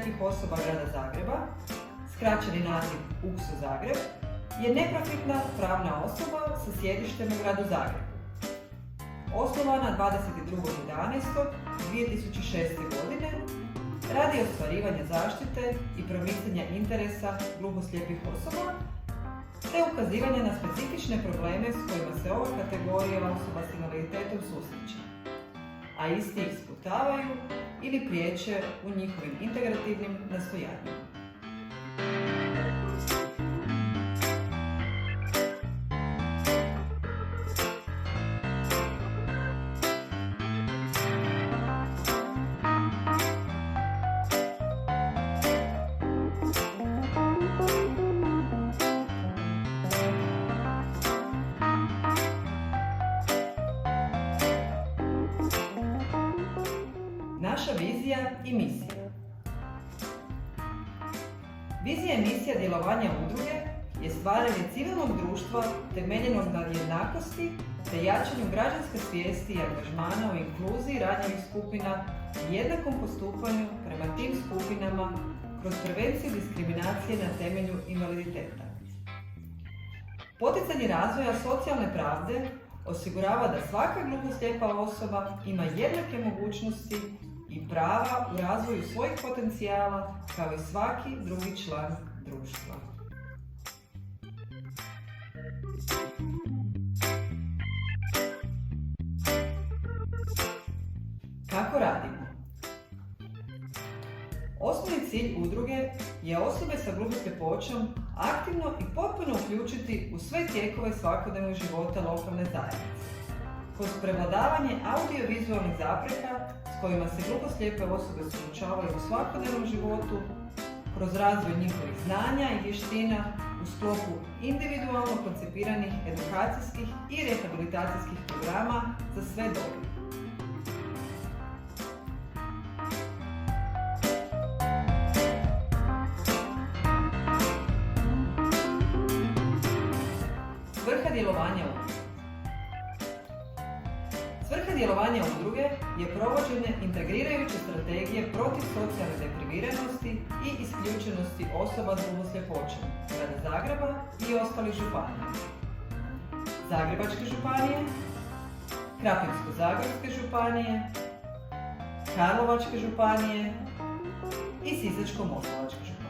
slijepih osoba grada Zagreba, skraćeni naziv UKSO Zagreb, je neprofitna pravna osoba sa sjedištem u gradu Zagrebu. Osnovana 22.11.2006. godine radi ostvarivanja zaštite i promicanja interesa gluhoslijepih osoba te ukazivanja na specifične probleme s kojima se ova kategorija osoba s invaliditetom susreće, a isti ih sputavaju ili priječe u njihovim integrativnim nastojanjima. Naša vizija i misija. Vizija i misija djelovanja udruge je stvaranje civilnog društva temeljenog na jednakosti te jačanju građanske svijesti i angažmana u inkluziji ranjivih skupina i jednakom postupanju prema tim skupinama kroz prevenciju diskriminacije na temelju invaliditeta. Poticanje razvoja socijalne pravde osigurava da svaka gluhoslijepa osoba ima jednake mogućnosti i prava u razvoju svojih potencijala kao i svaki drugi član društva. Kako radimo? Osnovni cilj udruge je osobe sa gluhosljepoćom aktivno i potpuno uključiti u sve tijekove svakodnevnog života lokalne zajednice, kroz prevladavanje audiovizualnih zapreka s kojima se gluhoslijepe osobe suočavaju u svakodnevnom životu, kroz razvoj njihovih znanja i vještina u sklopu individualno koncipiranih edukacijskih i rehabilitacijskih programa za sve dobi. Svrha djelovanja udruge. Svrha djelovanja udruge je provođenje integrirajuće strategije protiv socijalne depriviranosti i isključenosti osoba s gluhosljepoćom grada Zagreba i ostalih županija. Zagrebačke županije, Krapinsko-zagorske županije, Karlovačke županije i Sisačko-moslavačke županije.